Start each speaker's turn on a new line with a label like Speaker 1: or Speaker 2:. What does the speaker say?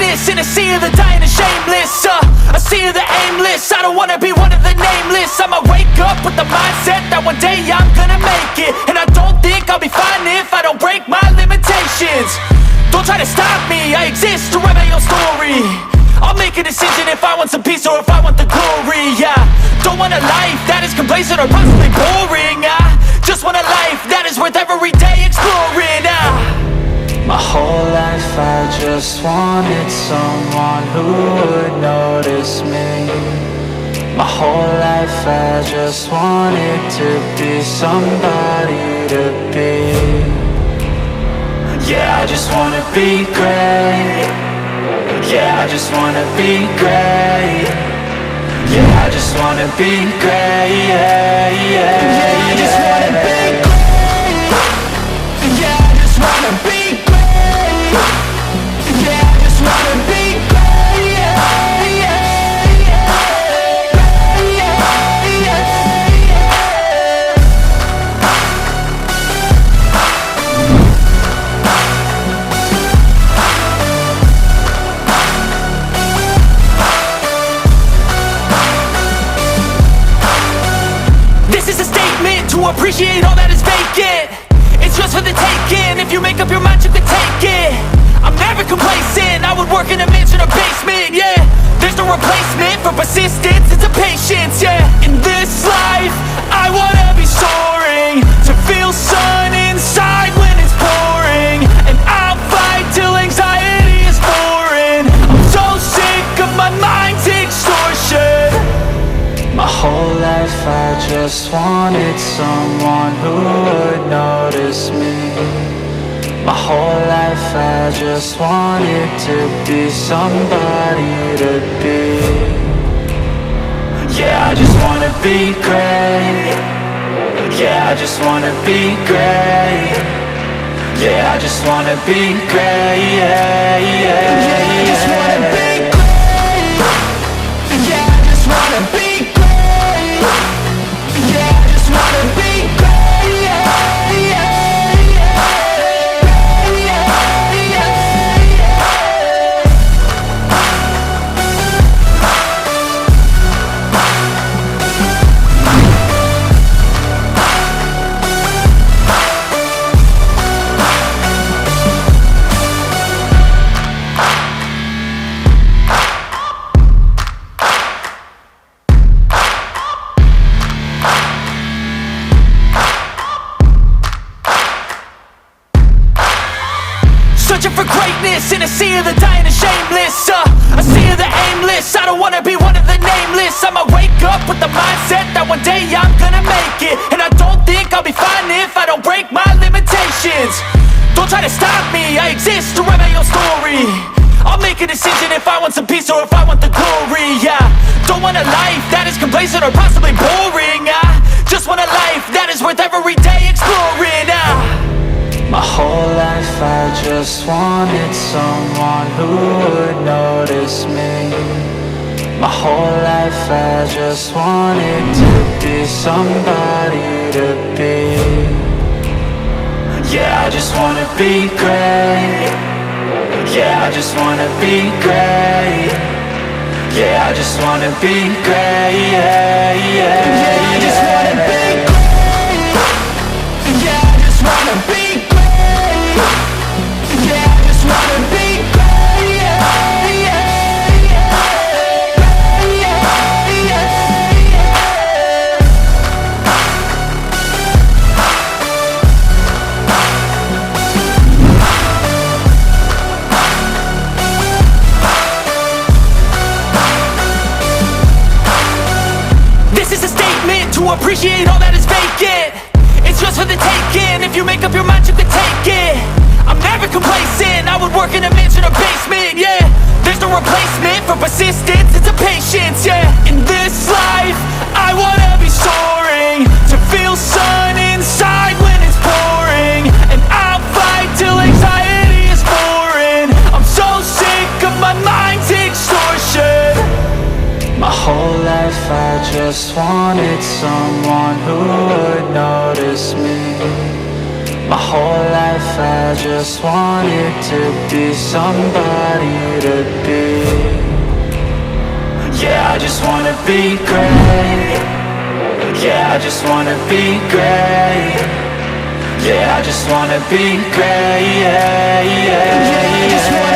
Speaker 1: greatness in a sea of the dying and shameless, a sea of the aimless. I don't wanna be one of the nameless. I'ma wake up with the mindset that one day I'm gonna make it, and I don't think I'll be fine if I don't break my limitations. Don't try to stop me, I exist to write my own story. I'll make a decision if I want some peace or if I want the glory, yeah. Don't want a life that is complacent or possibly boring. I just want a life that is worth every day exploring.
Speaker 2: My whole life I just wanted someone who would notice me. My whole life I just wanted to be somebody to be. Yeah, I just wanna be great. Yeah, I just wanna be great. Yeah, I just wanna be great. Yeah, yeah, yeah, I just wanna be great. Yeah, I just wanna be great. Yeah, I just wanna be great. Yeah, yeah, yeah, yeah, yeah.
Speaker 1: This is a statement to appreciate all that is vacant. It's just for the taking. If you make up your mind, you can take it. I'm never complacent. I would work in a mansion or basement, yeah. There's no replacement for persistence, it's a patience, yeah. In this life, I wanna be soaring, to feel sun inside when it's pouring, and I'll fight till anxiety is foreign. I'm so sick of my mind's extortion.
Speaker 2: My whole life I just wanted someone who would notice me. My whole life I just wanted to be somebody to be. Yeah, I just wanna be great. Yeah, I just wanna be great. Yeah, I just wanna be great. Yeah, yeah, yeah, I just wanna be great. Yeah, I just wanna be great. Yeah, I just wanna be great. Yeah, yeah.
Speaker 1: Searching for greatness in a sea of the dying and shameless, a sea of the aimless. I don't wanna be one of the nameless. I'ma wake up with the mindset that one day I'm gonna make it, and I don't think I'll be fine if I don't break my limitations. Don't try to stop me, I exist to write my own story. I'll make a decision if I want some peace or if I want the glory, yeah. Don't want a life that is complacent or possibly boring. I just want a life that is worth every day exploring.
Speaker 2: My whole life I just wanted someone who would notice me. My whole life I just wanted to be somebody to be. Yeah, I just wanna be great. Yeah, I just wanna be great. Yeah, I just wanna be great. Yeah, yeah, yeah, I just wanna be great. Yeah, I just wanna be great. Yeah, I just wanna be great. Yeah, yeah, yeah, yeah, yeah.
Speaker 1: This is a statement to appreciate all that is vacant. It's just for the taking. If you make up your mind, you can take it. I'm never complacent. I would work in a mansion or basement, yeah. There's no replacement for persistence, it's a patience, yeah. In this life, I wanna be soaring, to feel sun inside when it's pouring, and I'll fight till anxiety is foreign. I'm so sick of my mind's extortion.
Speaker 2: My whole life I just wanted someone who would notice me. My whole life I just wanted to be somebody to I just wanna be great. Yeah, I just wanna be great. Yeah, I just wanna be great. Yeah, yeah, yeah.